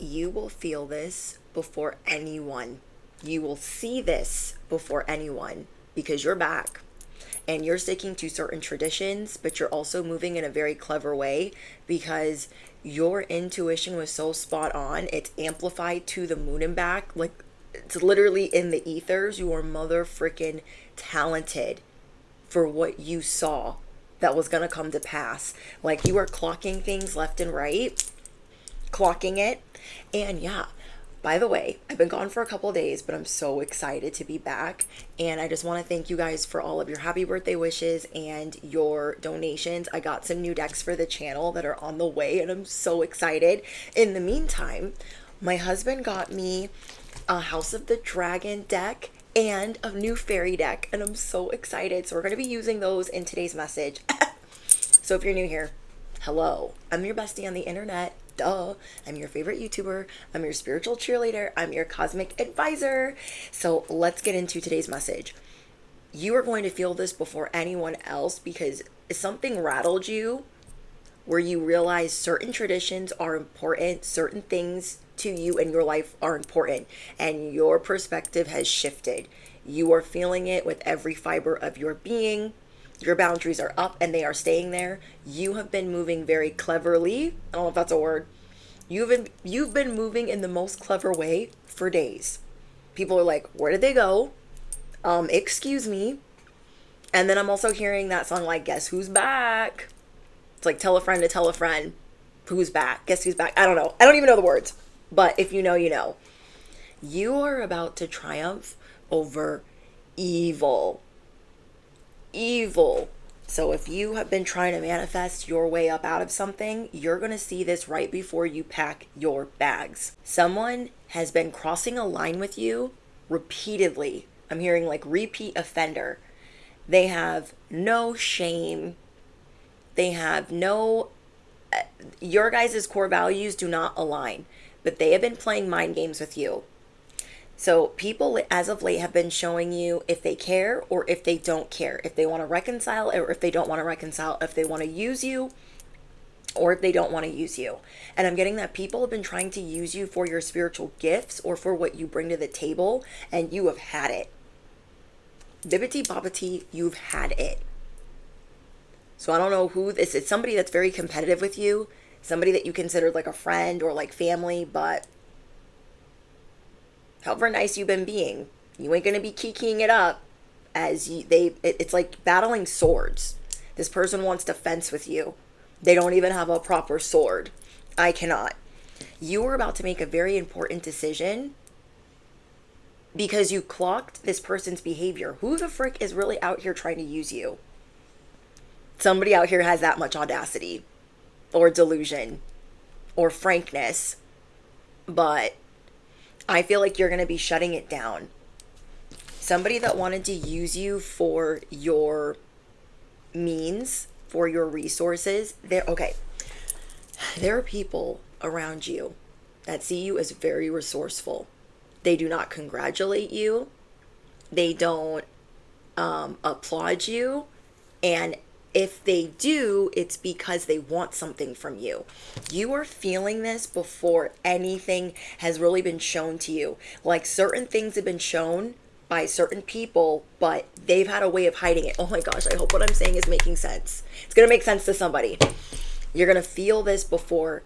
you will feel this before anyone. You will see this before anyone because you're back and you're sticking to certain traditions, but you're also moving in a very clever way because your intuition was so spot on. It's amplified to the moon and back. Like, it's literally in the ethers. You are mother freaking talented for what you saw that was going to come to pass. Like, you are clocking things left and right, clocking it. And yeah, by the way, I've been gone for a couple of days, but I'm so excited to be back. And I just want to thank you guys for all of your happy birthday wishes and your donations. I got some new decks for the channel that are on the way, and I'm so excited. In the meantime, my husband got me a House of the Dragon deck and a new fairy deck, and I'm so excited. So we're going to be using those in today's message. So if you're new here, hello, I'm your bestie on the internet. Duh. I'm your favorite YouTuber. I'm your spiritual cheerleader. I'm your cosmic advisor. So let's get into today's message. You are going to feel this before anyone else because something rattled you where you realize certain traditions are important, certain things to you in your life are important, and your perspective has shifted. You are feeling it with every fiber of your being. Your boundaries are up and they are staying there. You have been moving very cleverly. I don't know if that's a word. You've been moving in the most clever way for days. People are like, where did they go? Excuse me. And then I'm also hearing that song like, guess who's back? It's like tell a friend to tell a friend who's back. Guess who's back? I don't know. I don't even know the words. But if you know, you know. You are about to triumph over evil. Evil. So if you have been trying to manifest your way up out of something, you're going to see this right before you pack your bags. Someone has been crossing a line with you repeatedly. I'm hearing like repeat offender. They have no shame. They have no, your guys' core values do not align, but they have been playing mind games with you. So people as of late have been showing you if they care or if they don't care, if they want to reconcile or if they don't want to reconcile, if they want to use you or if they don't want to use you. And I'm getting that people have been trying to use you for your spiritual gifts or for what you bring to the table, and you have had it. Bibbity bobbity, you've had it. So I don't know who this is. Somebody that's very competitive with you, somebody that you consider like a friend or like family, but however nice you've been being, you ain't going to be kikiing it up as it's like battling swords. This person wants to fence with you. They don't even have a proper sword. I cannot. You are about to make a very important decision because you clocked this person's behavior. Who the frick is really out here trying to use you? Somebody out here has that much audacity or delusion or frankness, but I feel like you're going to be shutting it down. Somebody that wanted to use you for your means, for your resources, there are people around you that see you as very resourceful. They do not congratulate you. They don't applaud you. And if they do, it's because they want something from you. You are feeling this before anything has really been shown to you. Like certain things have been shown by certain people, but they've had a way of hiding it. Oh my gosh, I hope what I'm saying is making sense. It's going to make sense to somebody. You're going to feel this before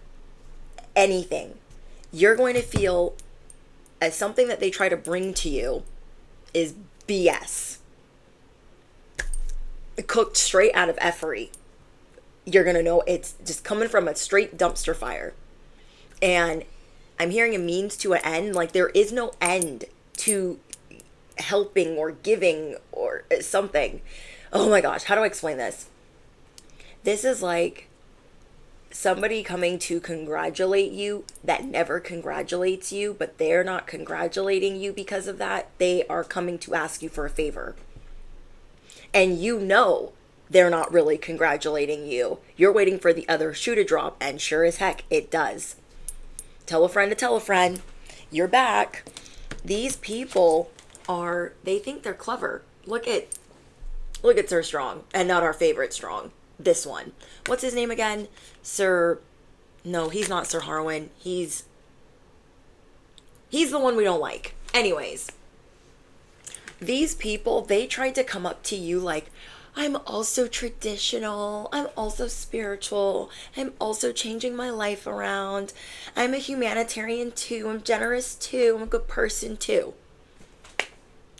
anything. You're going to feel as something that they try to bring to you is BS. Cooked straight out of effery. You're going to know it's just coming from a straight dumpster fire. And I'm hearing a means to an end. Like there is no end to helping or giving or something. Oh my gosh, how do I explain this? This is like somebody coming to congratulate you that never congratulates you, but they're not congratulating you because of that. They are coming to ask you for a favor. And you know they're not really congratulating you. You're waiting for the other shoe to drop, and sure as heck, it does. Tell a friend to tell a friend. You're back. These people they think they're clever. Look at Sir Strong, and not our favorite Strong. This one. What's his name again? No, he's not Sir Harwin. He's He's the one we don't like. Anyways, these people, they tried to come up to you like, I'm also traditional. I'm also spiritual. I'm also changing my life around. I'm a humanitarian too. I'm generous too. I'm a good person too.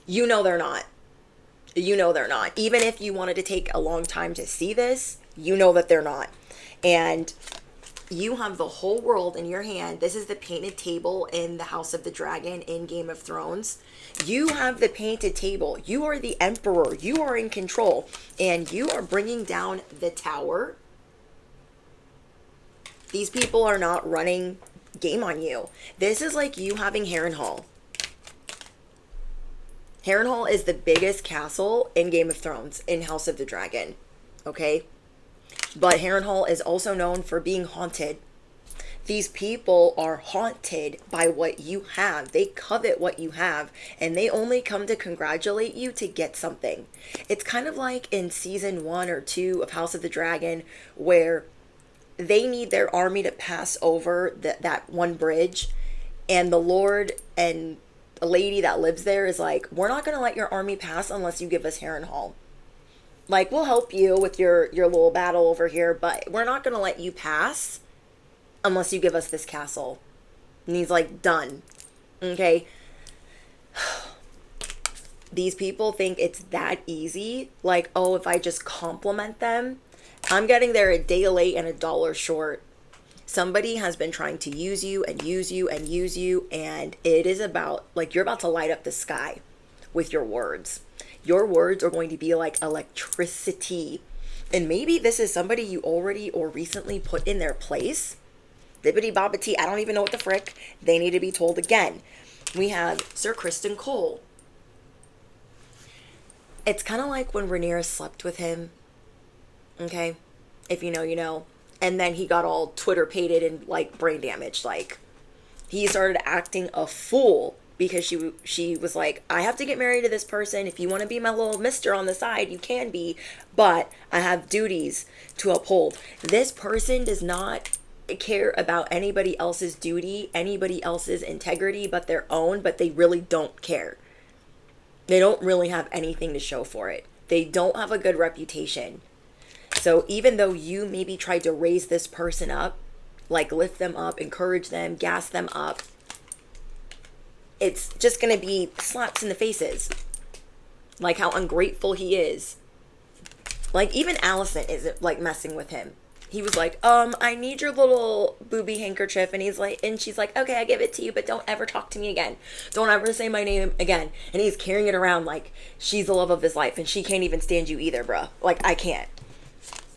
You know they're not. You know they're not. Even if you wanted to take a long time to see this, you know that they're not. And you have the whole world in your hand. This is the painted table in the House of the Dragon in Game of Thrones. You have the painted table. You are the emperor. You are in control. And you are bringing down the tower. These people are not running game on you. This is like you having Harrenhal. Harrenhal is the biggest castle in Game of Thrones in House of the Dragon. Okay? But Harrenhal is also known for being haunted. These people are haunted by what you have. They covet what you have, and they only come to congratulate you to get something. It's kind of like in season 1 or 2 of House of the Dragon, where they need their army to pass over that one bridge, and the Lord and a lady that lives there is like, we're not going to let your army pass unless you give us Harrenhal. Like, we'll help you with your little battle over here, but we're not going to let you pass unless you give us this castle. And he's like, done. Okay? These people think it's that easy. Like, oh, if I just compliment them, I'm getting there a day late and $1 short. Somebody has been trying to use you and use you and use you, and it is about, like, you're about to light up the sky with your words. Your words are going to be like electricity. And maybe this is somebody you already or recently put in their place. Bibbidi bobbidi, I don't even know what the frick. They need to be told again. We have Sir Criston Cole. It's kind of like when Rhaenyra slept with him. Okay? If you know, you know. And then he got all Twitter-pated and, like, brain damaged. Like, he started acting a fool because she was like, I have to get married to this person. If you want to be my little mister on the side, you can be. But I have duties to uphold. This person does not care about anybody else's duty, anybody else's integrity but their own, but they really don't care. They don't really have anything to show for it. They don't have a good reputation. So even though you maybe tried to raise this person up, like lift them up, encourage them, gas them up, it's just going to be slaps in the faces. Like how ungrateful he is. Like even Alicent isn't like messing with him. He was like, I need your little booby handkerchief. And he's like, and she's like, okay, I give it to you, but don't ever talk to me again. Don't ever say my name again. And he's carrying it around like she's the love of his life. And she can't even stand you either, bruh. Like, I can't.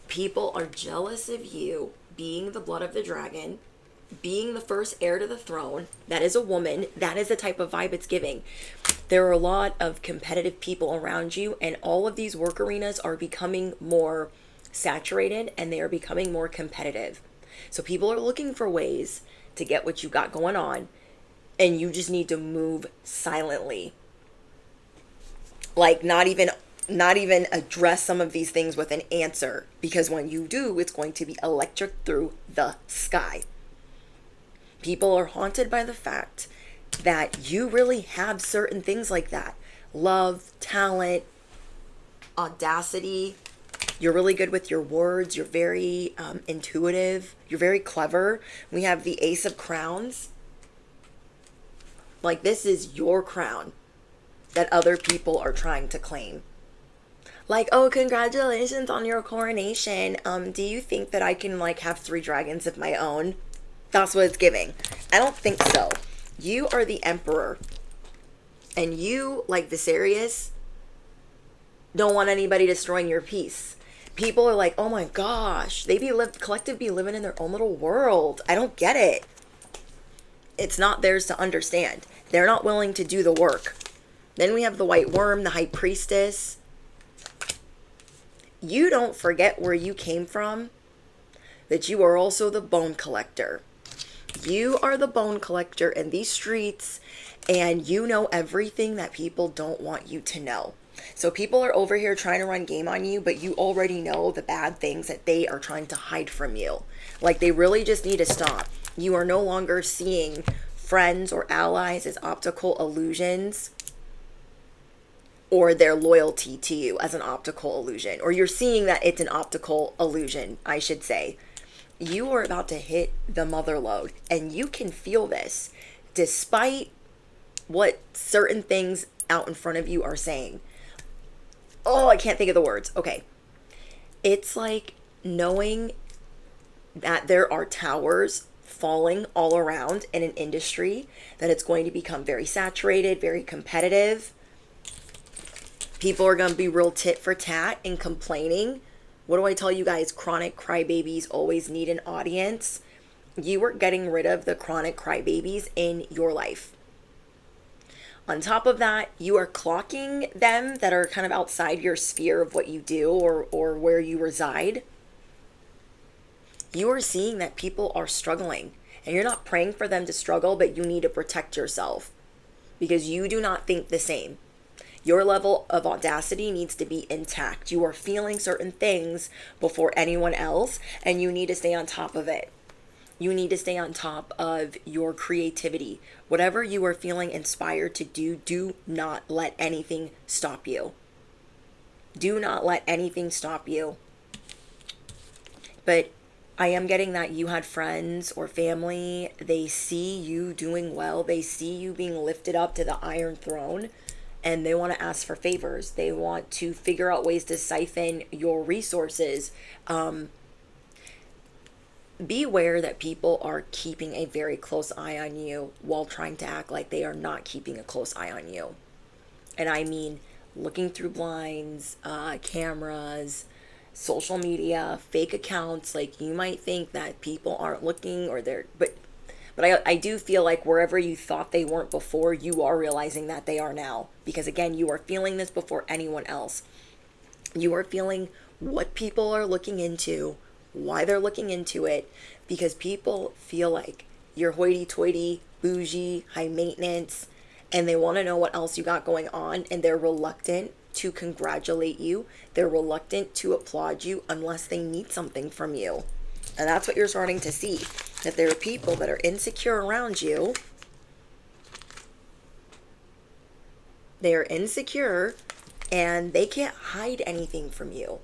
People are jealous of you being the blood of the dragon, being the first heir to the throne. That is a woman. That is the type of vibe it's giving. There are a lot of competitive people around you, and all of these work arenas are becoming more saturated and they are becoming more competitive. So people are looking for ways to get what you got going on, and you just need to move silently. Like not even address some of these things with an answer, because when you do, it's going to be electric through the sky. People are haunted by the fact that you really have certain things like that. Love, talent, audacity. You're really good with your words. You're very intuitive. You're very clever. We have the Ace of Crowns. Like, this is your crown that other people are trying to claim. Like, oh, congratulations on your coronation. Do you think that I can, like, have 3 dragons of my own? That's what it's giving. I don't think so. You are the emperor. And you, like Viserys, don't want anybody destroying your peace. People are like, oh my gosh, collective be living in their own little world. I don't get it. It's not theirs to understand. They're not willing to do the work. Then we have the White Worm, the High Priestess. You don't forget where you came from, that you are also the Bone Collector. You are the Bone Collector in these streets, and you know everything that people don't want you to know. So people are over here trying to run game on you, but you already know the bad things that they are trying to hide from you. Like, they really just need to stop. You are no longer seeing friends or allies as optical illusions, or their loyalty to you as an optical illusion, or you're seeing that it's an optical illusion, I should say. You are about to hit the mother lode, and you can feel this despite what certain things out in front of you are saying. Oh, I can't think of the words. Okay. It's like knowing that there are towers falling all around in an industry, that it's going to become very saturated, very competitive. People are going to be real tit for tat and complaining. What do I tell you guys? Chronic crybabies always need an audience. You are getting rid of the chronic crybabies in your life. On top of that, you are clocking them that are kind of outside your sphere of what you do, or where you reside. You are seeing that people are struggling, and you're not praying for them to struggle, but you need to protect yourself because you do not think the same. Your level of audacity needs to be intact. You are feeling certain things before anyone else, and you need to stay on top of it. You need to stay on top of your creativity. Whatever you are feeling inspired to do, do not let anything stop you. Do not let anything stop you. But I am getting that you had friends or family. They see you doing well. They see you being lifted up to the Iron Throne. And they want to ask for favors. They want to figure out ways to siphon your resources. Be aware that people are keeping a very close eye on you while trying to act like they are not keeping a close eye on you. And I mean looking through blinds, cameras, social media, fake accounts. Like, you might think that people aren't looking, or they're, but I do feel like wherever you thought they weren't before, you are realizing that they are now. Because again, you are feeling this before anyone else. You are feeling what people are looking into, why they're looking into it, because people feel like you're hoity-toity, bougie, high maintenance, and they want to know what else you got going on, and they're reluctant to congratulate you. They're reluctant to applaud you unless they need something from you. And that's what you're starting to see, that there are people that are insecure around you. They are insecure and they can't hide anything from you.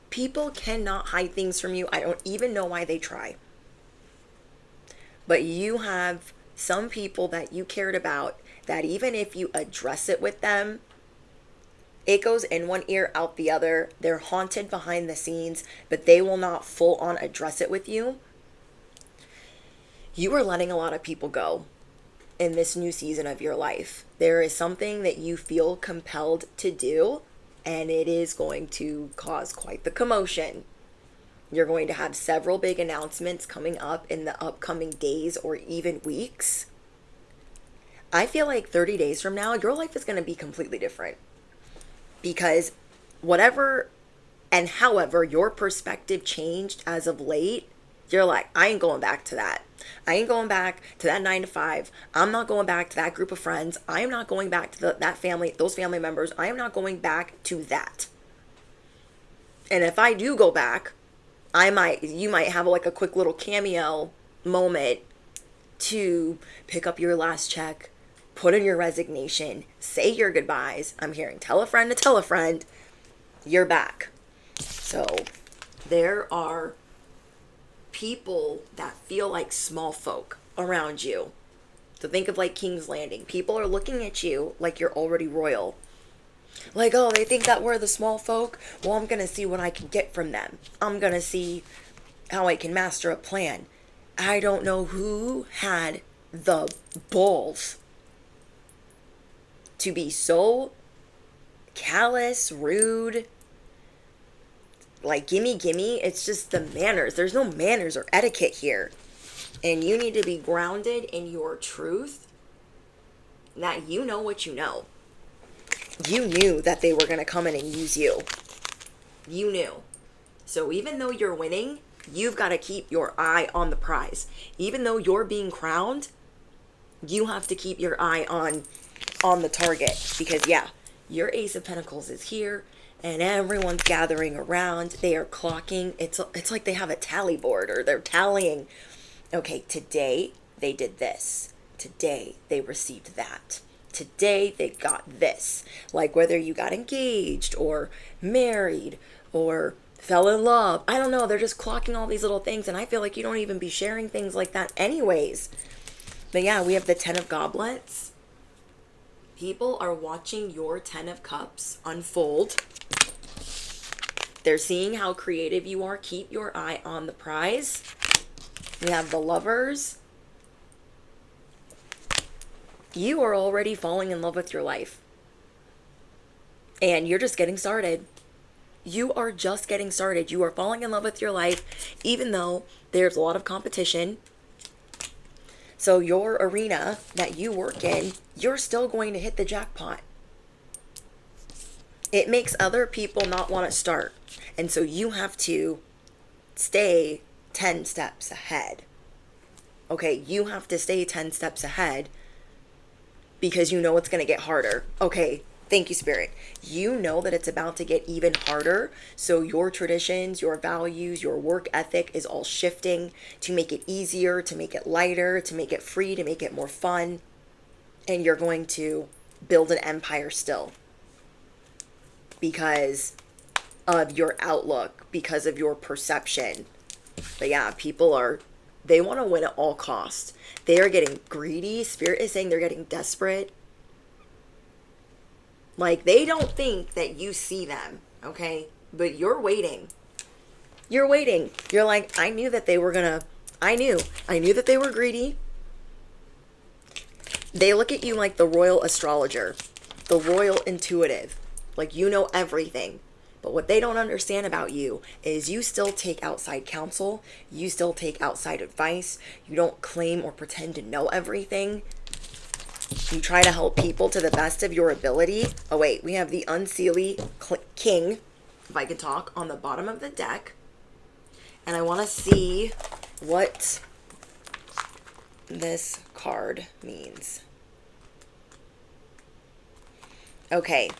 People cannot hide things from you. I don't even know why they try. But you have some people that you cared about that even if you address it with them, it goes in one ear, out the other. They're haunted behind the scenes, but they will not full on address it with you. You are letting a lot of people go in this new season of your life. There is something that you feel compelled to do, and it is going to cause quite the commotion. You're going to have several big announcements coming up in the upcoming days or even weeks. I feel like 30 days from now, your life is going to be completely different. Because whatever and however your perspective changed as of late, you're like, I ain't going back to that. I ain't going back to that 9 to 5. I'm not going back to that group of friends. I am not going back to that family, those family members. I am not going back to that. And if I do go back, you might have like a quick little cameo moment to pick up your last check, put in your resignation, say your goodbyes. I'm hearing tell a friend to tell a friend, you're back. So there are people that feel like small folk around you. So think of like King's Landing. People are looking at you like you're already royal. Like, oh, they think that we're the small folk? Well, I'm going to see what I can get from them. I'm going to see how I can master a plan. I don't know who had the balls to be so callous, rude, like gimme. It's just the manners. There's no manners or etiquette here. And you need to be grounded in your truth, that you know what you know. You knew that they were going to come in and use you. You knew. So even though you're winning, you've got to keep your eye on the prize. Even though you're being crowned, you have to keep your eye on the target. Because yeah, your Ace of Pentacles is here and everyone's gathering around. They are clocking. It's like they have a tally board, or they're tallying. Okay, today they did this. today they received that. Today they got this. Like whether you got engaged or married or fell in love. I don't know. They're just clocking all these little things. And I feel like you don't even be sharing things like that anyways. But yeah, we have the 10 of Goblets. People are watching your 10 of Cups unfold. They're seeing how creative you are. Keep your eye on the prize. We have the Lovers. You are already falling in love with your life. And you're just getting started. You are just getting started. You are falling in love with your life, even though there's a lot of competition. So your arena that you work in, you're still going to hit the jackpot. It makes other people not want to start. And so you have to stay 10 steps ahead. Okay, you have to stay 10 steps ahead because you know it's going to get harder. Okay, thank you, Spirit. You know that it's about to get even harder. So your traditions, your values, your work ethic is all shifting to make it easier, to make it lighter, to make it free, to make it more fun. And you're going to build an empire still because of your outlook, because of your perception. But yeah, they want to win at all costs. They are getting greedy. Spirit is saying they're getting desperate. Like, they don't think that you see them, okay? But you're waiting. You're waiting. You're like, I knew that they were gonna, I knew that they were greedy. They look at you like the royal astrologer, the royal intuitive. Like, you know everything. But what they don't understand about you is you still take outside counsel. You still take outside advice. You don't claim or pretend to know everything. You try to help people to the best of your ability. Oh, wait. We have the Unseelie King, if I could talk, on the bottom of the deck. And I want to see what this card means. Okay.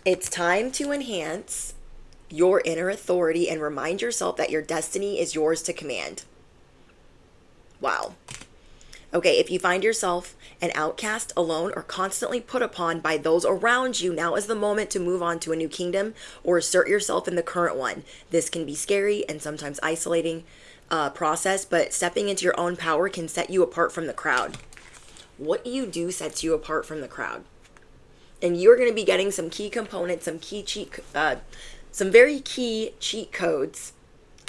It's time to enhance your inner authority and remind yourself that your destiny is yours to command. Wow. Okay, if you find yourself an outcast, alone, or constantly put upon by those around you, now is the moment to move on to a new kingdom or assert yourself in the current one. This can be scary and sometimes isolating process, but stepping into your own power can set you apart from the crowd. What you do sets you apart from the crowd. And you're going to be getting some key components, some very key cheat codes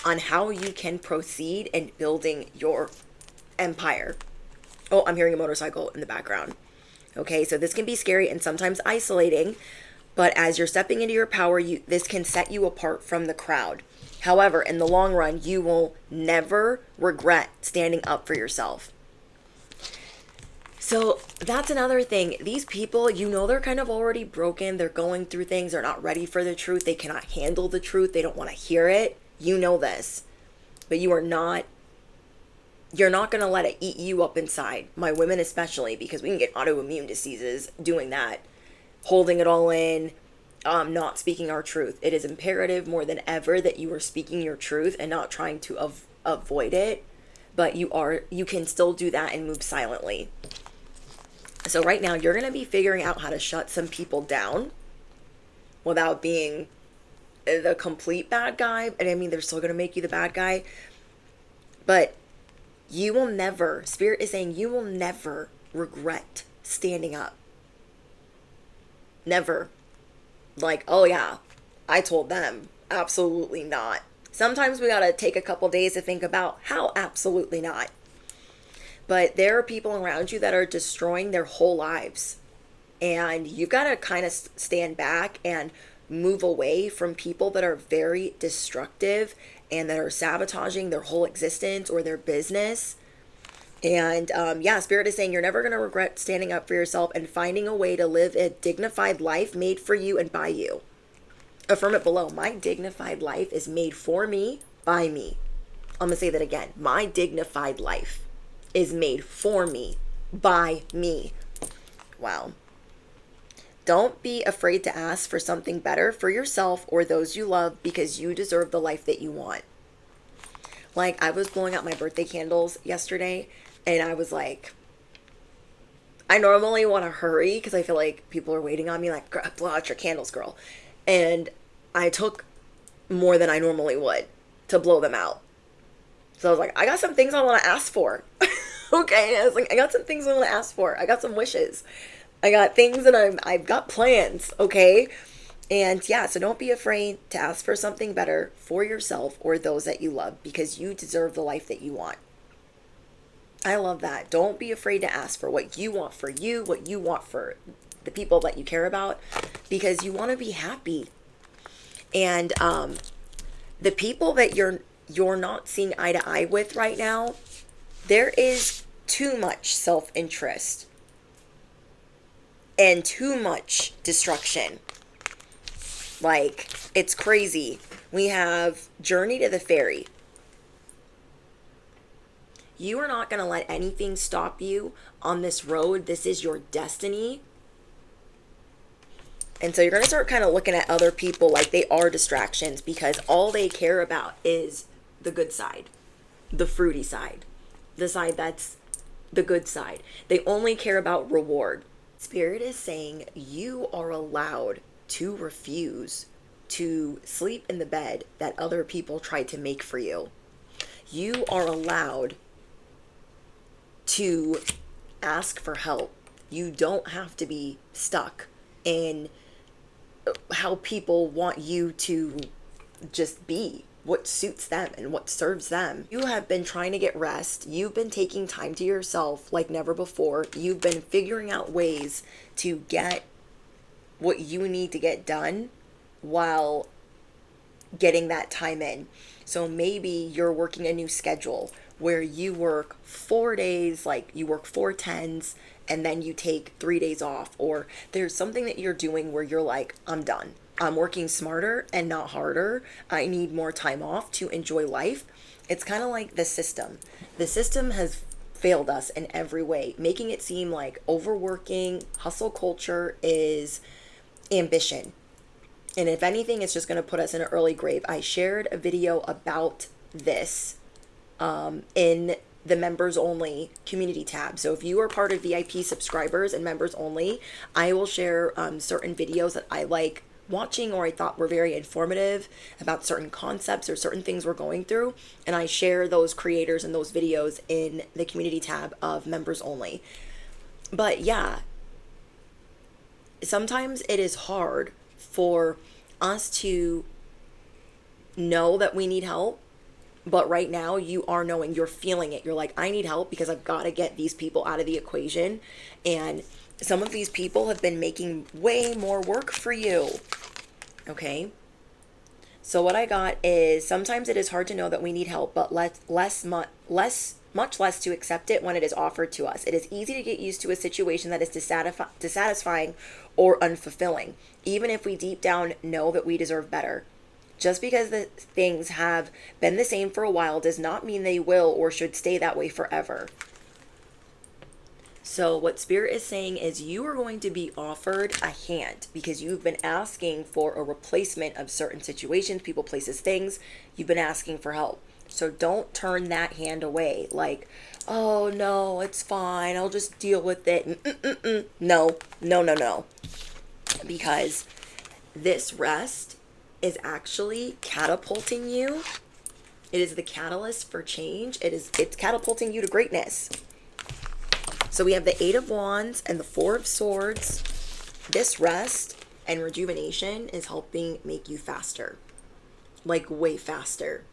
on how you can proceed in building your empire. Oh, I'm hearing a motorcycle in the background. Okay, so this can be scary and sometimes isolating, but as you're stepping into your power, this can set you apart from the crowd. However, in the long run, you will never regret standing up for yourself. So that's another thing. These people, they're kind of already broken. They're going through things. They're not ready for the truth. They cannot handle the truth. They don't want to hear it. You know this. But you're not going to let it eat you up inside. My women especially, because we can get autoimmune diseases doing that. Holding it all in, not speaking our truth. It is imperative more than ever that you are speaking your truth and not trying to avoid it. But you can still do that and move silently. So right now, you're going to be figuring out how to shut some people down without being the complete bad guy. And I mean, they're still going to make you the bad guy. But you will never, Spirit is saying, you will never regret standing up. Never. Like, oh yeah, I told them. Absolutely not. Sometimes we got to take a couple days to think about how absolutely not. But there are people around you that are destroying their whole lives. And you've got to kind of stand back and move away from people that are very destructive and that are sabotaging their whole existence or their business. And Spirit is saying you're never going to regret standing up for yourself and finding a way to live a dignified life made for you and by you. Affirm it below. My dignified life is made for me, by me. I'm going to say that again. My dignified life is made for me, by me. Wow. Don't be afraid to ask for something better for yourself or those you love because you deserve the life that you want. Like, I was blowing out my birthday candles yesterday and I was like, I normally want to hurry because I feel like people are waiting on me, like, blow out your candles, girl. And I took more than I normally would to blow them out. So I was like, I got some things I want to ask for. Okay, I was like, I got some things I want to ask for. I got some wishes. I got things that I've got plans. Okay, and yeah, so don't be afraid to ask for something better for yourself or those that you love because you deserve the life that you want. I love that. Don't be afraid to ask for what you want for you, what you want for the people that you care about, because you want to be happy. And the people that you're not seeing eye to eye with right now, there is too much self-interest and too much destruction. Like, it's crazy. We have Journey to the Ferry. You are not going to let anything stop you on this road. This is your destiny. And so you're going to start kind of looking at other people like they are distractions because all they care about is the good side, the fruity side, the side that's the good side. They only care about reward. Spirit is saying you are allowed to refuse to sleep in the bed that other people tried to make for you. You are allowed to ask for help. You don't have to be stuck in how people want you to just be, what suits them and what serves them. You have been trying to get rest. You've been taking time to yourself like never before. You've been figuring out ways to get what you need to get done while getting that time in. So maybe you're working a new schedule where you work 4 days, like you work 4 10s, and then you take 3 days off. Or there's something that you're doing where you're like, I'm done. I'm working smarter and not harder. I need more time off to enjoy life. It's kind of like the system. The system has failed us in every way, making it seem like overworking, hustle culture is ambition. And if anything, it's just going to put us in an early grave. I shared a video about this in the members only community tab. So if you are part of VIP subscribers and members only, I will share certain videos that I like watching or I thought were very informative about certain concepts or certain things we're going through. And I share those creators and those videos in the community tab of members only. But yeah, sometimes it is hard for us to know that we need help. But right now you are knowing, you're feeling it. You're like, I need help because I've got to get these people out of the equation. And some of these people have been making way more work for you. Okay. So what I got is sometimes it is hard to know that we need help, but much less to accept it when it is offered to us. It is easy to get used to a situation that is dissatisfying or unfulfilling, even if we deep down know that we deserve better. Just because the things have been the same for a while does not mean they will or should stay that way forever. So what Spirit is saying is you are going to be offered a hand because you've been asking for a replacement of certain situations, people, places, things. You've been asking for help. So don't turn that hand away like, oh no, it's fine, I'll just deal with it. No. Because this rest is actually catapulting you. It is the catalyst for change. It's catapulting you to greatness. So we have the 8 of Wands and the 4 of Swords. This rest and rejuvenation is helping make you faster, like way faster.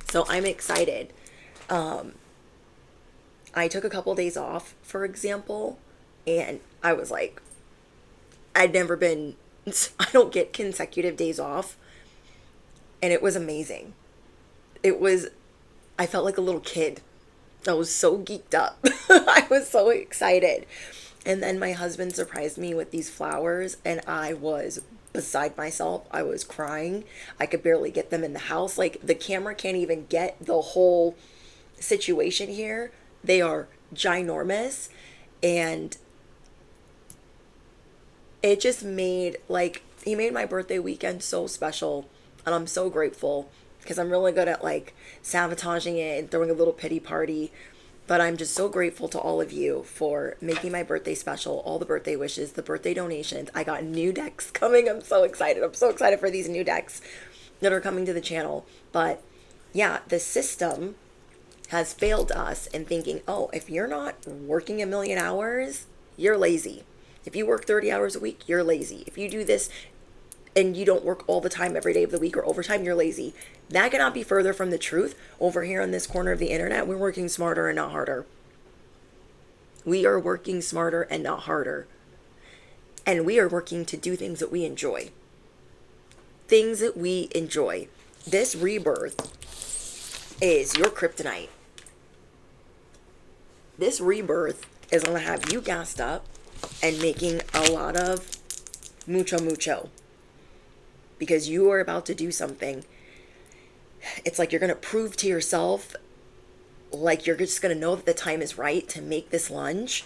So I'm excited. I took a couple days off, for example, and I was like, I don't get consecutive days off. And it was amazing. I felt like a little kid. I was so geeked up. I was so excited. And then my husband surprised me with these flowers and I was beside myself. I was crying. I could barely get them in the house. Like the camera can't even get the whole situation here. They are ginormous. And it just he made my birthday weekend so special. And I'm so grateful because I'm really good at like sabotaging it and throwing a little pity party. But I'm just so grateful to all of you for making my birthday special, all the birthday wishes, the birthday donations. I got new decks coming. I'm so excited. I'm so excited for these new decks that are coming to the channel. But yeah, the system has failed us in thinking, oh, if you're not working a million hours, you're lazy. If you work 30 hours a week, you're lazy. If you do this and you don't work all the time every day of the week or overtime, you're lazy. That cannot be further from the truth. Over here on this corner of the internet, we're working smarter and not harder. We are working smarter and not harder. And we are working to do things that we enjoy. Things that we enjoy. This rebirth is your kryptonite. This rebirth is going to have you gassed up and making a lot of mucho. Because you are about to do something. It's like you're going to prove to yourself, like you're just going to know that the time is right to make this lunge.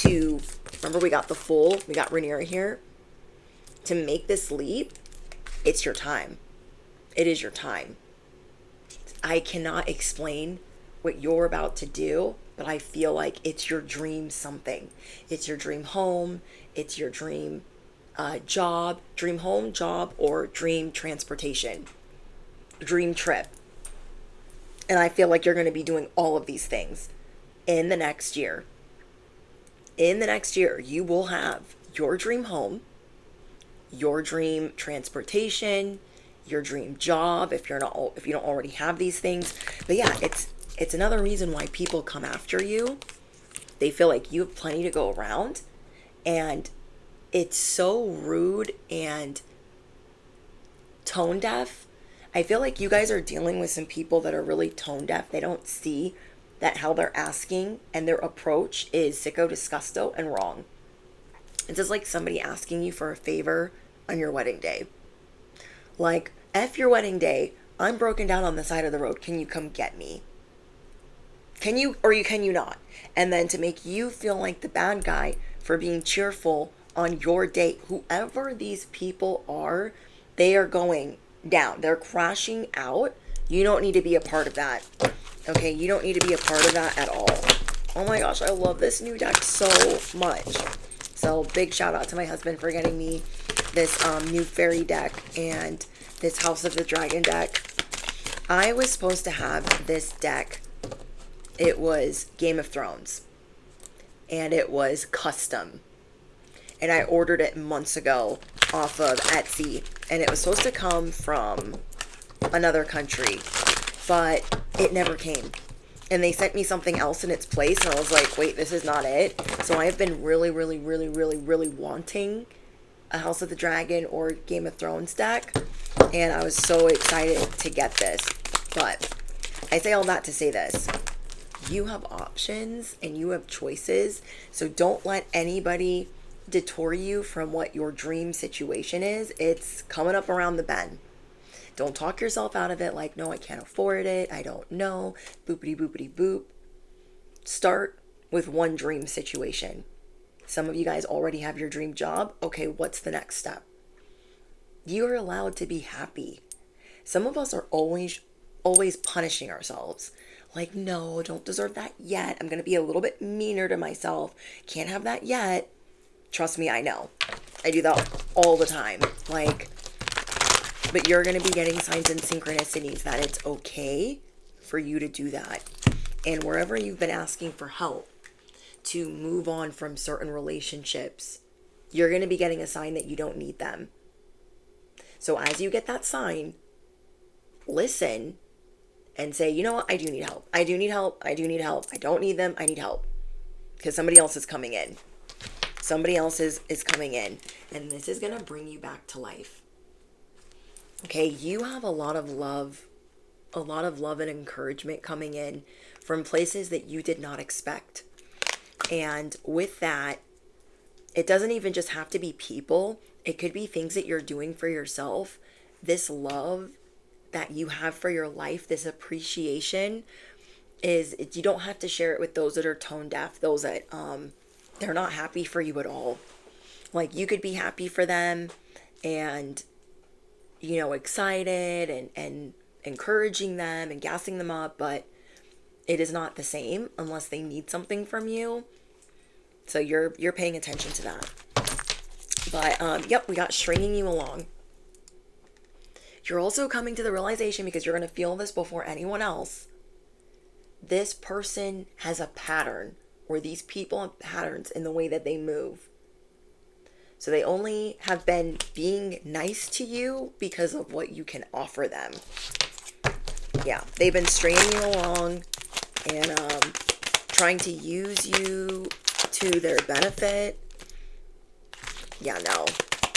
Remember we got Rhaenyra here. To make this leap, it's your time. It is your time. I cannot explain what you're about to do, but I feel like it's your dream something. It's your dream home. It's your dream job, dream home, job, or dream transportation, dream trip. And I feel like you're going to be doing all of these things in the next year. In the next year, you will have your dream home, your dream transportation, your dream job, if you don't already have these things. But yeah, it's another reason why people come after you. They feel like you have plenty to go around, and it's so rude and tone deaf. I feel like you guys are dealing with some people that are really tone deaf. They don't see that how they're asking and their approach is sicko, disgusto, and wrong. It's just like somebody asking you for a favor on your wedding day. Like, F your wedding day, I'm broken down on the side of the road. Can you come get me? Can you not? And then to make you feel like the bad guy for being cheerful on your day, whoever these people are, they are going down. They're crashing out. You don't need to be a part of that. Okay, you don't need to be a part of that at all. Oh my gosh, I love this new deck so much. So big shout out to my husband for getting me this new fairy deck and this House of the Dragon deck. I was supposed to have this deck. It was Game of Thrones. And it was custom. And I ordered it months ago off of Etsy. And it was supposed to come from another country. But it never came. And they sent me something else in its place. And I was like, wait, this is not it. So I have been really wanting a House of the Dragon or Game of Thrones deck. And I was so excited to get this. But I say all that to say this. You have options and you have choices. So don't let anybody detour you from what your dream situation is. It's coming up around the bend. Don't talk yourself out of it like, no, I can't afford it. I don't know. Boopity boopity boop. Start with one dream situation. Some of you guys already have your dream job. Okay, what's the next step? You are allowed to be happy. Some of us are always punishing ourselves. Like, no, don't deserve that yet. I'm going to be a little bit meaner to myself. Can't have that yet. Trust me, I know. I do that all the time. Like, but you're going to be getting signs and synchronicities that it's okay for you to do that. And wherever you've been asking for help to move on from certain relationships, you're going to be getting a sign that you don't need them. So as you get that sign, listen and say, you know what? I do need help. I do need help. I do need help. I don't need them. I need help. Because somebody else is coming in. Somebody else is coming in. And this is going to bring you back to life. Okay, you have a lot of love and encouragement coming in from places that you did not expect. And with that, it doesn't even just have to be people. It could be things that you're doing for yourself. This love that you have for your life, this appreciation, is you don't have to share it with those that are tone deaf, those that they're not happy for you at all. Like, you could be happy for them and, you know, excited and encouraging them and gassing them up, but It is not the same unless they need something from you. So you're paying attention to that. But yep, we got stringing you along. You're also coming to the realization, because you're going to feel this before anyone else. This person has a pattern, or these people have patterns in the way that they move. So they only have been being nice to you because of what you can offer them. Yeah, they've been stringing you along and trying to use you to their benefit. Yeah, no,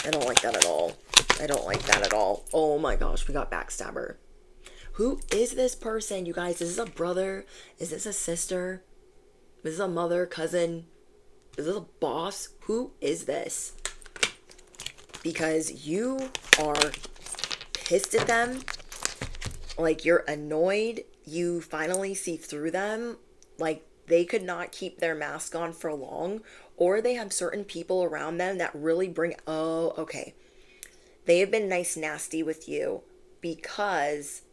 I don't like that at all. I don't like that at all. Oh my gosh, we got backstabber. Who is this person, you guys? Is this a brother? Is this a sister? Is this a mother, cousin? Is this a boss? Who is this? Because you are pissed at them. Like, you're annoyed. You finally see through them. Like, they could not keep their mask on for long. Or they have certain people around them that really bring... Oh, okay. They have been nice nasty with you because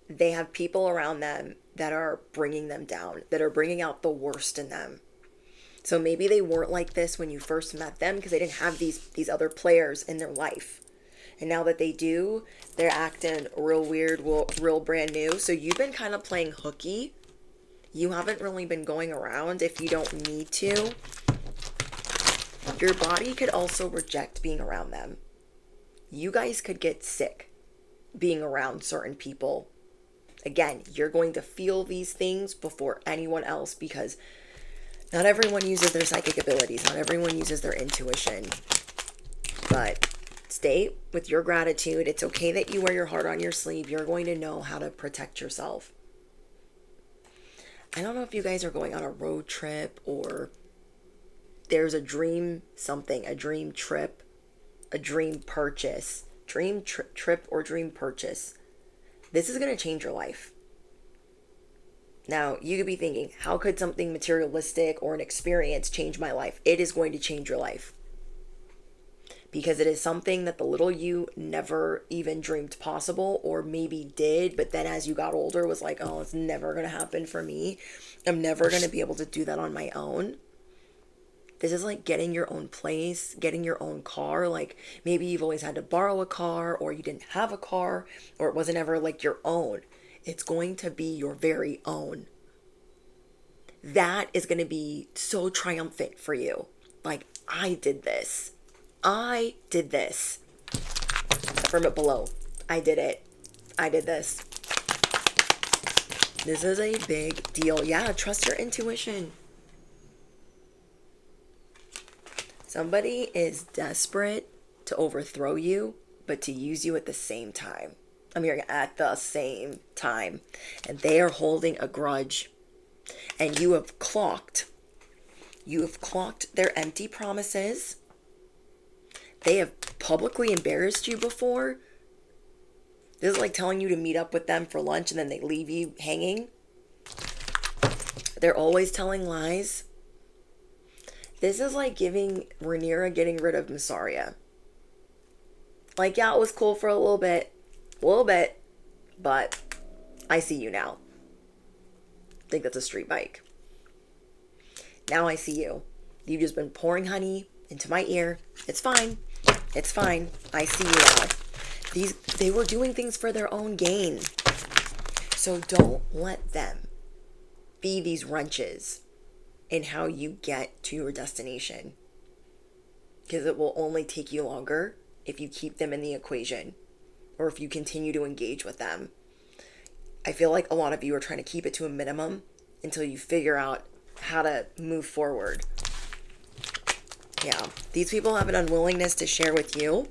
they have people around them that are bringing them down, that are bringing out the worst in them. So maybe they weren't like this when you first met them because they didn't have these other players in their life. And now that they do, they're acting real weird, real brand new. So you've been kind of playing hooky. You haven't really been going around if you don't need to. Your body could also reject being around them. You guys could get sick being around certain people. Again, you're going to feel these things before anyone else because not everyone uses their psychic abilities. Not everyone uses their intuition. But stay with your gratitude. It's okay that you wear your heart on your sleeve. You're going to know how to protect yourself. I don't know if you guys are going on a road trip or there's a dream something, a dream trip, a dream purchase, trip or dream purchase. This is going to change your life. Now, you could be thinking, how could something materialistic or an experience change my life? It is going to change your life. Because it is something that the little you never even dreamed possible, or maybe did, but then as you got older was like, oh, it's never going to happen for me. I'm never going to be able to do that on my own. This is like getting your own place, getting your own car. Like maybe you've always had to borrow a car, or you didn't have a car, or it wasn't ever like your own. It's going to be your very own. That is going to be so triumphant for you. Like, I did this. I did this. Affirm it below. I did it. I did this. This is a big deal. Yeah, trust your intuition. Somebody is desperate to overthrow you, but to use you at the same time. I'm hearing at the same time. And they are holding a grudge. And you have clocked their empty promises. They have publicly embarrassed you before. This is like telling you to meet up with them for lunch and then they leave you hanging. They're always telling lies. This is like giving Rhaenyra getting rid of Mysaria. Like, yeah, it was cool for a little bit, but I see you now. I think that's a street bike. Now I see you. You've just been pouring honey into my ear. It's fine. It's fine. I see you now. They were doing things for their own gain. So don't let them be these wrenches in how you get to your destination. Because it will only take you longer if you keep them in the equation or if you continue to engage with them. I feel like a lot of you are trying to keep it to a minimum until you figure out how to move forward. Yeah, these people have an unwillingness to share with you.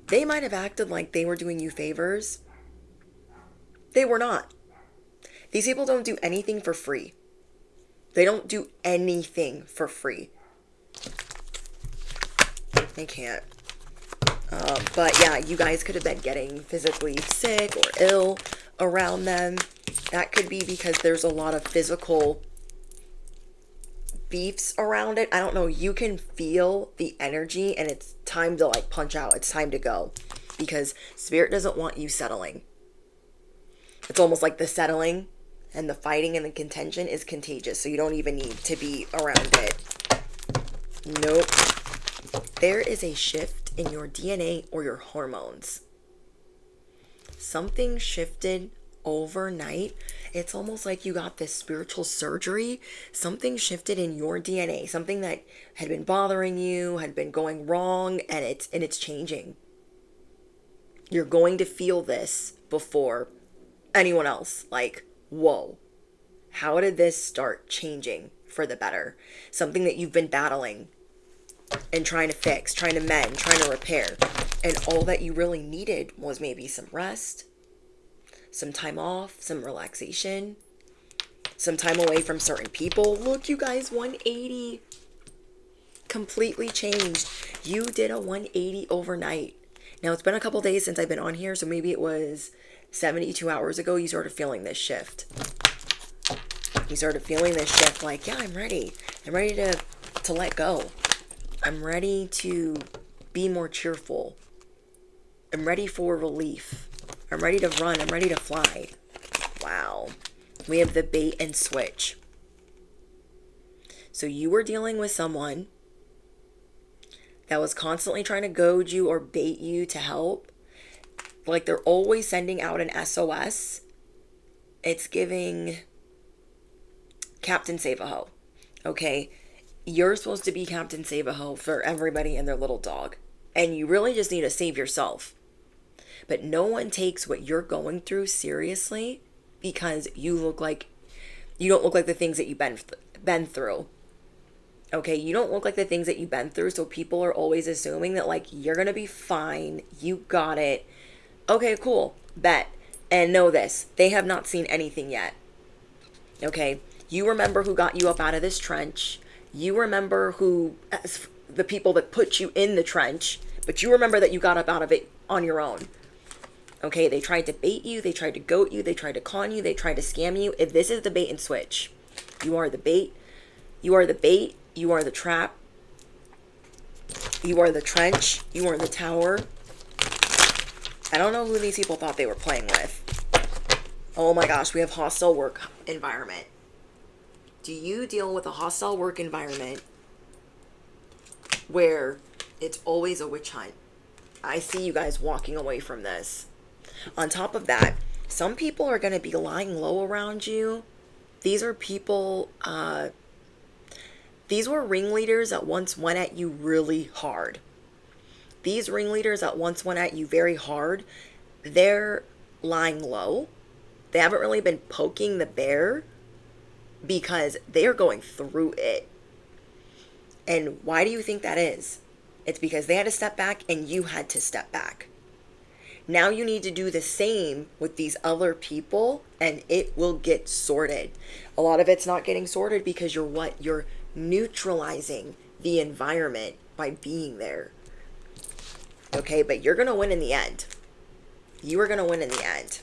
They might have acted like they were doing you favors. They were not. These people don't do anything for free. They don't do anything for free. They can't. But yeah, you guys could have been getting physically sick or ill around them. That could be because there's a lot of physical beefs around it. I don't know. You can feel the energy and it's time to like punch out. It's time to go because Spirit doesn't want you settling. It's almost like the settling And the fighting and the contention is contagious, so you don't even need to be around it. Nope. There is a shift in your DNA or your hormones. Something shifted overnight. It's almost like you got this spiritual surgery. Something shifted in your DNA, something that had been bothering you, had been going wrong, and it's changing. You're going to feel this before anyone else. Like, whoa, how did this start changing for the better? Something that you've been battling and trying to fix, trying to mend, trying to repair. And all that you really needed was maybe some rest, some time off, some relaxation, some time away from certain people. Look, you guys, 180. Completely changed. You did a 180 overnight. Now, it's been a couple days since I've been on here, so maybe it was 72 hours ago you started feeling this shift. You started feeling this shift like, yeah, I'm ready. I'm ready to let go. I'm ready to be more cheerful. I'm ready for relief. I'm ready to run. I'm ready to fly. Wow. We have the bait and switch. So you were dealing with someone that was constantly trying to goad you or bait you to help. Like they're always sending out an SOS. It's giving Captain Save-A-Ho. Okay? You're supposed to be Captain Save-A-Ho for everybody and their little dog. And you really just need to save yourself. But no one takes what you're going through seriously because you don't look like the things that you've been through. Okay, you don't look like the things that you've been through, so people are always assuming that, like, you're gonna be fine, you got it. Okay, cool, bet. And know this, they have not seen anything yet. Okay, you remember who got you up out of this trench. You remember the people that put you in the trench, but you remember that you got up out of it on your own. Okay, they tried to bait you, they tried to goat you, they tried to con you, they tried to scam you. If this is the bait and switch, you are the bait, you are the bait, you are the trap, you are the trench, you are the tower. I don't know who these people thought they were playing with. Oh my gosh, we have hostile work environment. Do you deal with a hostile work environment where it's always a witch hunt? I see you guys walking away from this. On top of that, some people are going to be lying low around you. These are people, these were ringleaders that once went at you really hard. These ringleaders that once went at you very hard, they're lying low. They haven't really been poking the bear because they're going through it. And why do you think that is? It's because they had to step back and you had to step back. Now you need to do the same with these other people and it will get sorted. A lot of it's not getting sorted because you're neutralizing the environment by being there. Okay, but you're going to win in the end. You are going to win in the end.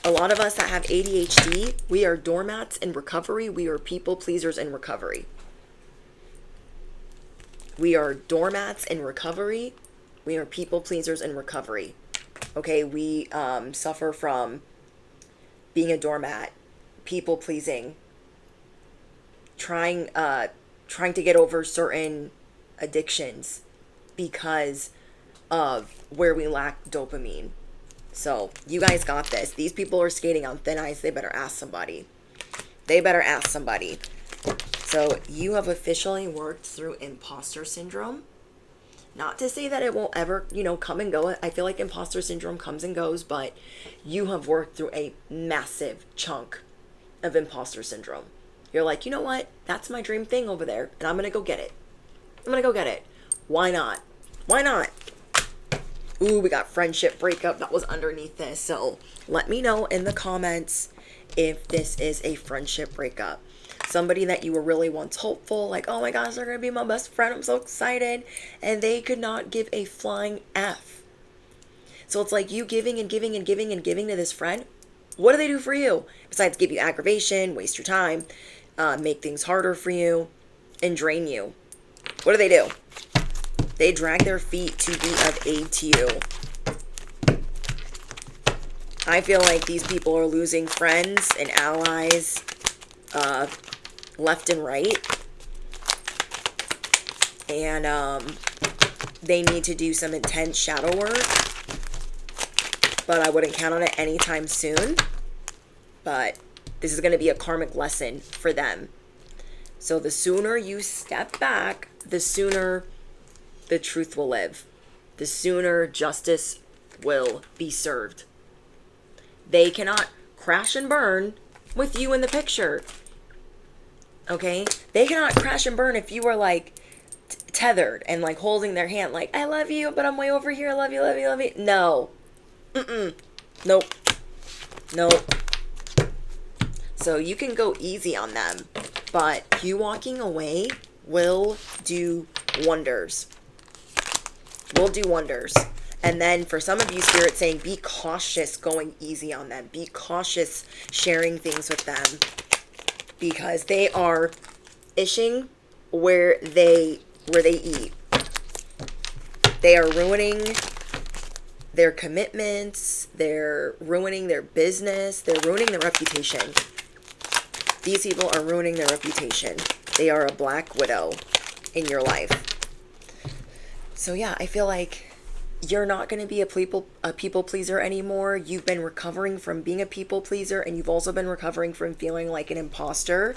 A lot of us that have ADHD, we are doormats in recovery. We are people pleasers in recovery. We are doormats in recovery. We are people pleasers in recovery. Okay, we suffer from being a doormat, people pleasing, trying to get over certain addictions because of where we lack dopamine. So you guys got this. These people are skating on thin ice. They better ask somebody. They better ask somebody. So you have officially worked through imposter syndrome. Not to say that it won't ever, come and go. I feel like imposter syndrome comes and goes, but you have worked through a massive chunk of imposter syndrome. You're like, you know what? That's my dream thing over there, and I'm going to go get it. I'm going to go get it. Why not? Why not? Ooh, we got friendship breakup that was underneath this. So let me know in the comments if this is a friendship breakup. Somebody that you were really once hopeful, like, oh my gosh, they're going to be my best friend. I'm so excited. And they could not give a flying F. So it's like you giving and giving and giving and giving to this friend. What do they do for you? Besides give you aggravation, waste your time, make things harder for you, and drain you. What do? They drag their feet to be of aid to you. I feel like these people are losing friends and allies left and right. And they need to do some intense shadow work. But I wouldn't count on it anytime soon. But this is going to be a karmic lesson for them. So the sooner you step back, the sooner the truth will live. The sooner justice will be served. They cannot crash and burn with you in the picture. Okay? They cannot crash and burn if you are like tethered and like holding their hand like, I love you, but I'm way over here. I love you, love you, love you. No. Nope. Nope. So you can go easy on them, but you walking away will do wonders. Will do wonders. And then for some of you, Spirit saying, be cautious going easy on them. Be cautious sharing things with them, because they are ishing where they eat. They are ruining their commitments. They're ruining their business. They're ruining their reputation. These people are ruining their reputation. They are a black widow in your life. So yeah, I feel like you're not going to be a people pleaser anymore. You've been recovering from being a people pleaser, and you've also been recovering from feeling like an imposter.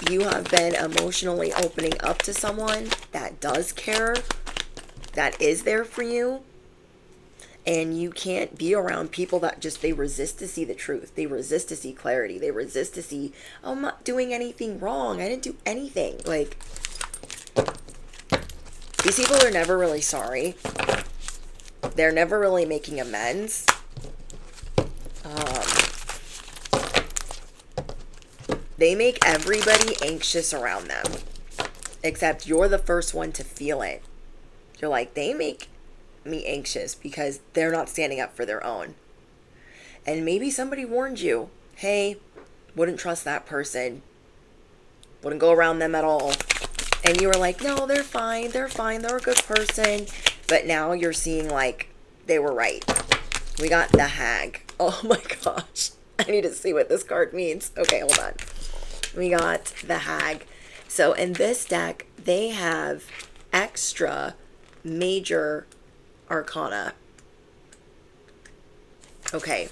You have been emotionally opening up to someone that does care, that is there for you. And you can't be around people that just, they resist to see the truth. They resist to see clarity. They resist to see, oh, I'm not doing anything wrong. I didn't do anything. Like, these people are never really sorry. They're never really making amends. They make everybody anxious around them. Except you're the first one to feel it. You're like, they make me anxious because they're not standing up for their own. And maybe somebody warned you, hey, wouldn't trust that person, wouldn't go around them at all, and you were like, no, they're fine, they're a good person. But now you're seeing like they were right. We got the Hag. Oh my gosh, I need to see what this card means. Okay, hold on. We got the Hag. So in this deck, they have extra major arcana. Okay,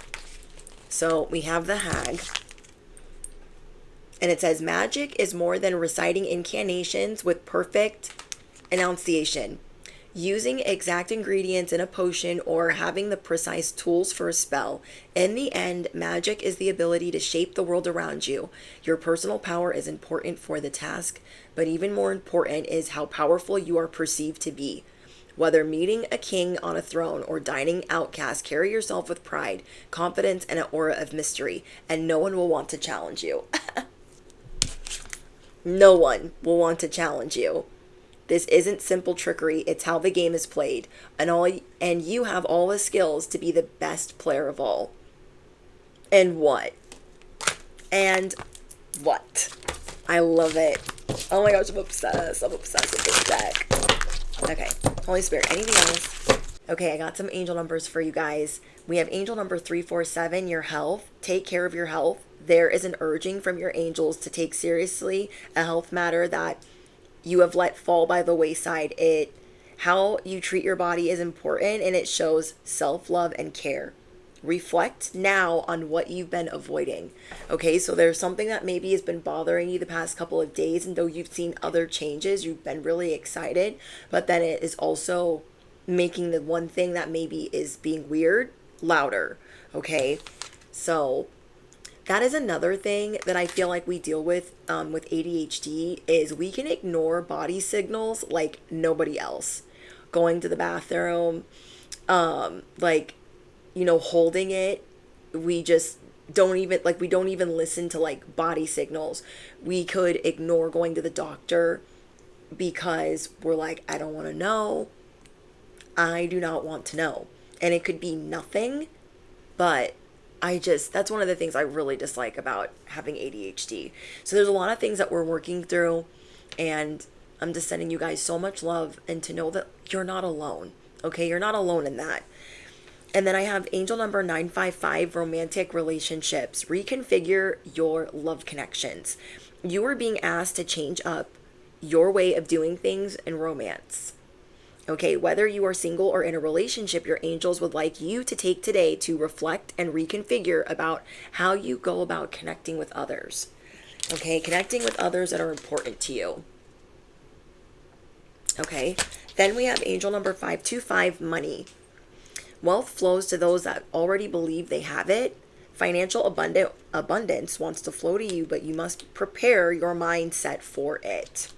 so we have the Hag, and it says magic is more than reciting incantations with perfect enunciation, using exact ingredients in a potion, or having the precise tools for a spell. In the end, magic is the ability to shape the world around you. Your personal power is important for the task, but even more important is how powerful you are perceived to be. Whether meeting a king on a throne or dining outcast, carry yourself with pride, confidence, and an aura of mystery, and no one will want to challenge you. No one will want to challenge you. This isn't simple trickery, it's how the game is played. And you have all the skills to be the best player of all. And what? And what? I love it. Oh my gosh, I'm obsessed. I'm obsessed with this deck. Okay, Holy Spirit, anything else? Okay, I got some angel numbers for you guys. We have angel number 347, your health. Take care of your health. There is an urging from your angels to take seriously a health matter that you have let fall by the wayside. How you treat your body is important, and it shows self-love and care. Reflect now on what you've been avoiding. Okay, so there's something that maybe has been bothering you the past couple of days, and though you've seen other changes, you've been really excited, but then it is also making the one thing that maybe is being weird louder. Okay, so that is another thing that I feel like we deal with ADHD, is we can ignore body signals like nobody else. Going to the bathroom, holding it, we just don't even listen to like body signals. We could ignore going to the doctor because we're like, I don't want to know. I do not want to know. And it could be nothing, but that's one of the things I really dislike about having ADHD. So there's a lot of things that we're working through, and I'm just sending you guys so much love, and to know that you're not alone. Okay, you're not alone in that. And then I have angel number 955, romantic relationships. Reconfigure your love connections. You are being asked to change up your way of doing things in romance. Okay, whether you are single or in a relationship, your angels would like you to take today to reflect and reconfigure about how you go about connecting with others. Okay, connecting with others that are important to you. Okay, then we have angel number 525, money. Wealth flows to those that already believe they have it. Financial abundance wants to flow to you, but you must prepare your mindset for it.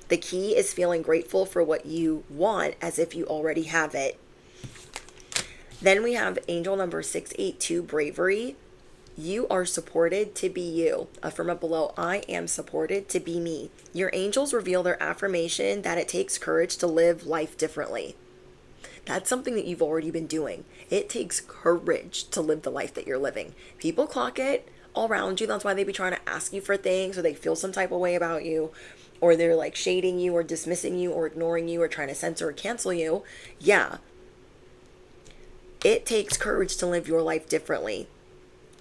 The key is feeling grateful for what you want as if you already have it. Then we have angel number 682, bravery. You are supported to be you. Affirm it below. I am supported to be me. Your angels reveal their affirmation that it takes courage to live life differently. That's something that you've already been doing. It takes courage to live the life that you're living. People clock it all around you. That's why they be trying to ask you for things, or they feel some type of way about you, or they're like shading you or dismissing you or ignoring you or trying to censor or cancel you. Yeah. It takes courage to live your life differently.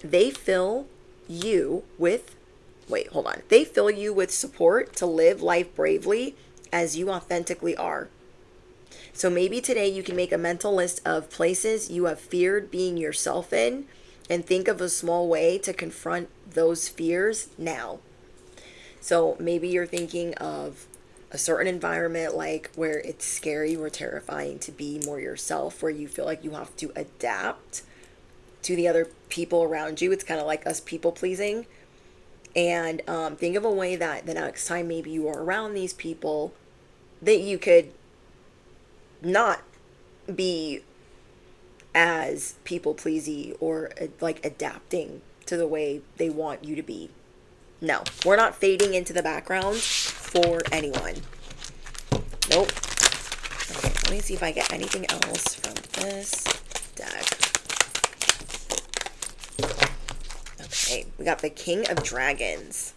They fill you with, They fill you with support to live life bravely as you authentically are. So maybe today you can make a mental list of places you have feared being yourself in and think of a small way to confront those fears now. So maybe you're thinking of a certain environment, like where it's scary or terrifying to be more yourself, where you feel like you have to adapt to the other people around you. It's kind of like us people pleasing. And think of a way that the next time maybe you are around these people, that you could not be as people pleasy or like adapting to the way they want you to be. No, we're not fading into the background for anyone. Nope. Okay, let me see if I get anything else from this deck. Okay, we got the King of Dragons.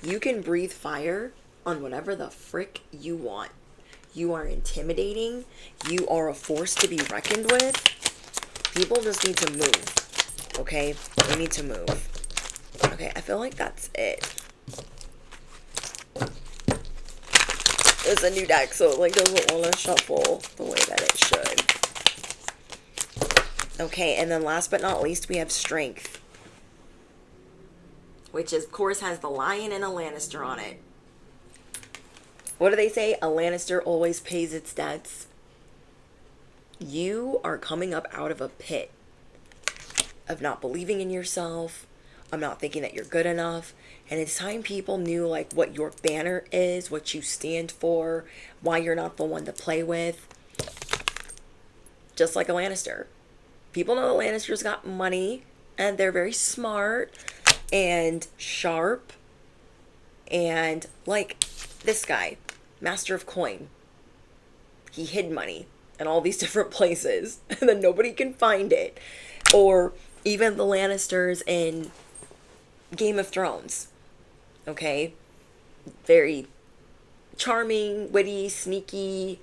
You can breathe fire on whatever the frick you want. You are intimidating. You are a force to be reckoned with. People just need to move. Okay? They need to move. Okay, I feel like that's it. It's a new deck, so it like doesn't want to shuffle the way that it should. Okay, and then last but not least, we have Strength, which of course has the lion and a Lannister on it. What do they say? A Lannister always pays its debts. You are coming up out of a pit of not believing in yourself. I'm not thinking that you're good enough. And it's time people knew like what your banner is, what you stand for, why you're not the one to play with. Just like a Lannister. People know the Lannisters got money and they're very smart and sharp. And like this guy, Master of Coin. He hid money in all these different places and then nobody can find it. Or even the Lannisters in Game of Thrones. Okay? Very charming, witty, sneaky,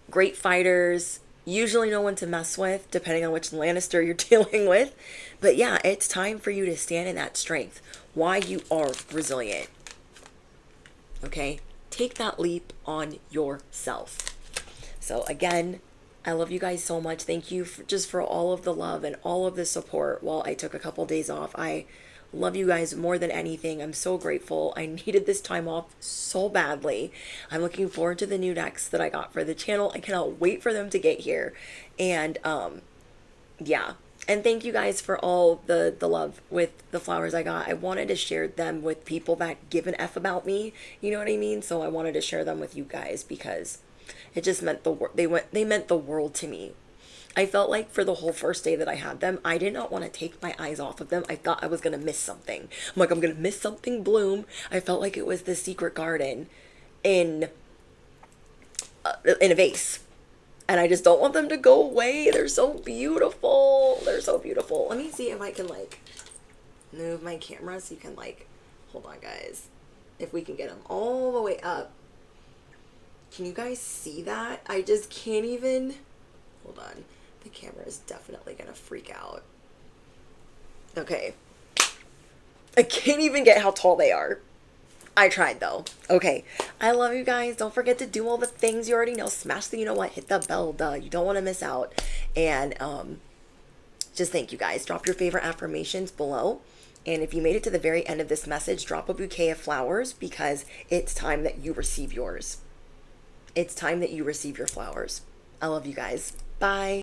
great fighters. Usually no one to mess with, depending on which Lannister you're dealing with. But yeah, it's time for you to stand in that strength. Why you are resilient. Okay? Take that leap on yourself. So again, I love you guys so much. Thank you for all of the love and all of the support while I took a couple days off. I love you guys more than anything. I'm so grateful. I needed this time off so badly. I'm looking forward to the new decks that I got for the channel. I cannot wait for them to get here. And yeah. And thank you guys for all the love with the flowers I got. I wanted to share them with people that give an F about me. You know what I mean? So I wanted to share them with you guys because it just meant they meant the world to me. I felt like for the whole first day that I had them, I did not want to take my eyes off of them. I thought I was going to miss something. I'm like, I'm going to miss something bloom. I felt like it was the secret garden in a vase. And I just don't want them to go away. They're so beautiful. They're so beautiful. Let me see if I can like move my camera so you can like, hold on guys. If we can get them all the way up. Can you guys see that? I just can't even. Hold on. The camera is definitely going to freak out. Okay. I can't even get how tall they are. I tried though. Okay. I love you guys. Don't forget to do all the things you already know. Smash the you know what, hit the bell, duh. You don't want to miss out. And just thank you guys. Drop your favorite affirmations below. And if you made it to the very end of this message, drop a bouquet of flowers because it's time that you receive yours. It's time that you receive your flowers. I love you guys. Bye.